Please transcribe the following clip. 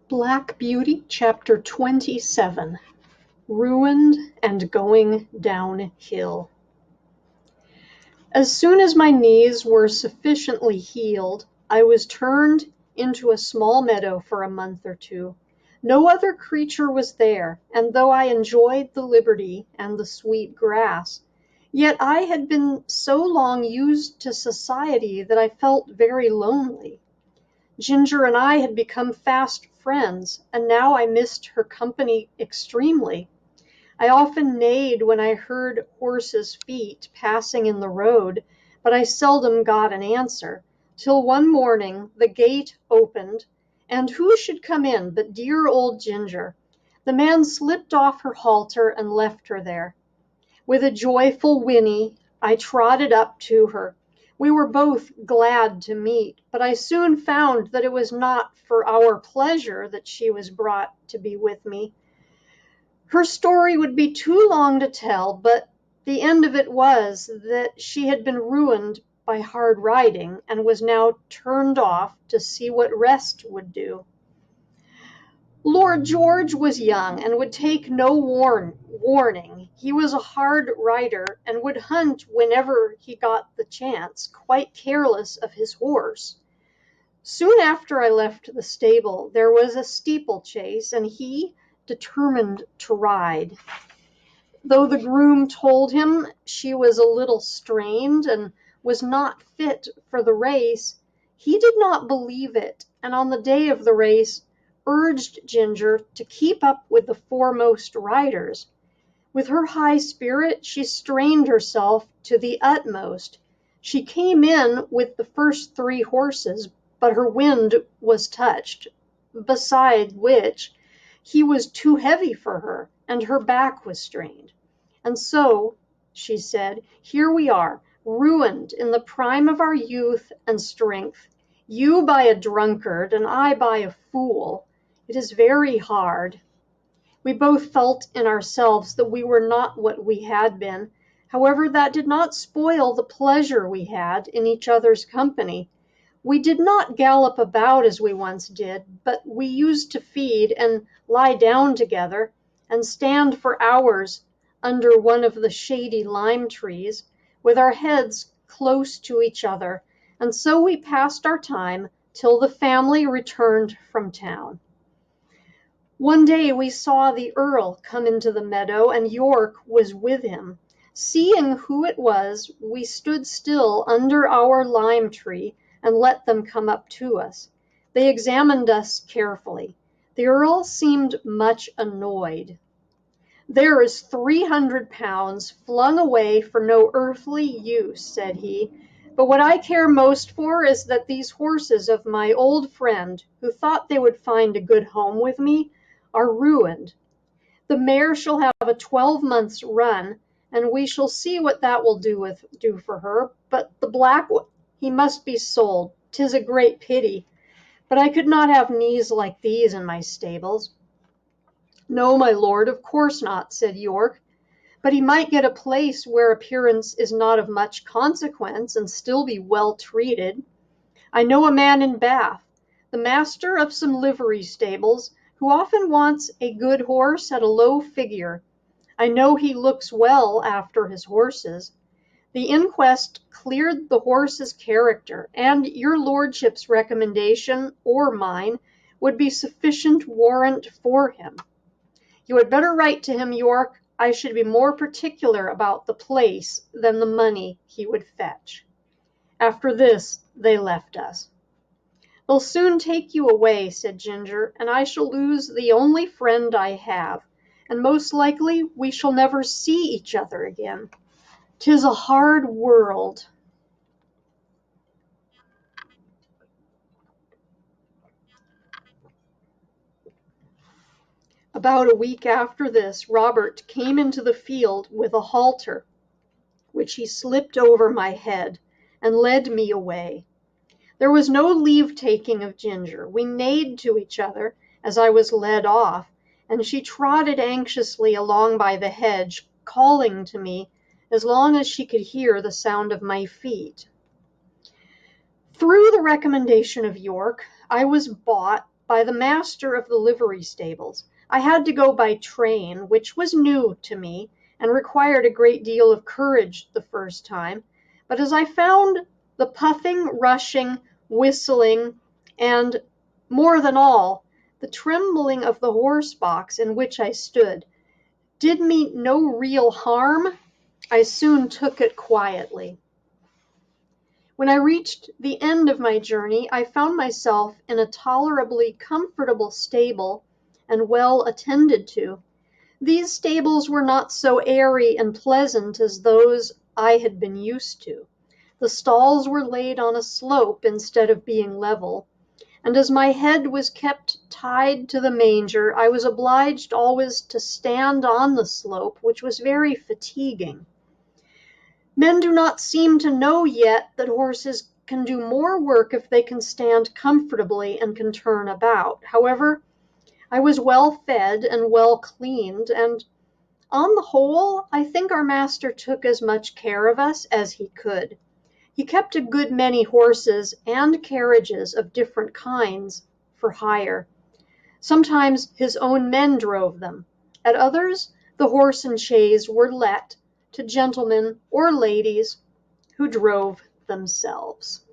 Black Beauty, Chapter 27. Ruined and Going Downhill. As soon as my knees were sufficiently healed, I was turned into a small meadow for a month or two. No other creature was there, and though I enjoyed the liberty and the sweet grass, yet I had been so long used to society that I felt very lonely. Ginger and I had become fast friends, and now I missed her company extremely. I often neighed when I heard horses' feet passing in the road, but I seldom got an answer, till one morning the gate opened, and who should come in but dear old Ginger. The man slipped off her halter and left her there. With a joyful whinny, I trotted up to her. We were both glad to meet, but I soon found that it was not for our pleasure that she was brought to be with me. Her story would be too long to tell, but the end of it was that she had been ruined by hard riding, and was now turned off to see what rest would do. Lord George was young and would take no warning. He was a hard rider and would hunt whenever he got the chance, quite careless of his horse. Soon after I left the stable there was a steeplechase, and he determined to ride. Though the groom told him she was a little strained and was not fit for the race, he did not believe it, and on the day of the race urged Ginger to keep up with the foremost riders. With her high spirit, she strained herself to the utmost. She came in with the first 3 horses, but her wind was touched, beside which he was too heavy for her, and her back was strained. And so, she said, here we are, ruined in the prime of our youth and strength, you by a drunkard and I by a fool. It is very hard. We both felt in ourselves that we were not what we had been. However, that did not spoil the pleasure we had in each other's company. We did not gallop about as we once did, but we used to feed and lie down together, and stand for hours under one of the shady lime trees, with our heads close to each other, and so we passed our time till the family returned from town. One day we saw the Earl come into the meadow, and York was with him. Seeing who it was, we stood still under our lime tree and let them come up to us. They examined us carefully. The Earl seemed much annoyed. "There is 300 pounds flung away for no earthly use," said he, "but what I care most for is that these horses of my old friend, who thought they would find a good home with me, are ruined. The mare shall have a 12-month's run, and we shall see what that will do for her, but the black one, he must be sold. 'Tis a great pity, but I could not have knees like these in my stables." "No, my lord, of course not," said York, "but he might get a place where appearance is not of much consequence, and still be well treated. I know a man in Bath, the master of some livery stables, who often wants a good horse at a low figure. I know he looks well after his horses. The inquest cleared the horse's character, and your lordship's recommendation, or mine, would be sufficient warrant for him. You had better write to him, York. I should be more particular about the place than the money he would fetch." After this they left us. "They'll soon take you away," said Ginger, "and I shall lose the only friend I have, and most likely we shall never see each other again. 'Tis a hard world." About a week after this, Robert came into the field with a halter, which he slipped over my head, and led me away. There was no leave-taking of Ginger. We neighed to each other as I was led off, and she trotted anxiously along by the hedge, calling to me as long as she could hear the sound of my feet. Through the recommendation of York, I was bought by the master of the livery stables. I had to go by train, which was new to me and required a great deal of courage the first time. But as I found the puffing, rushing, whistling, and, more than all, the trembling of the horse box in which I stood did me no real harm, I soon took it quietly. When I reached the end of my journey, I found myself in a tolerably comfortable stable and well attended to. These stables were not so airy and pleasant as those I had been used to. The stalls were laid on a slope instead of being level, and as my head was kept tied to the manger, I was obliged always to stand on the slope, which was very fatiguing. Men do not seem to know yet that horses can do more work if they can stand comfortably and can turn about. However, I was well fed and well cleaned, and on the whole, I think our master took as much care of us as he could. He kept a good many horses and carriages of different kinds for hire. Sometimes his own men drove them. At others, the horse and chaise were let to gentlemen or ladies who drove themselves.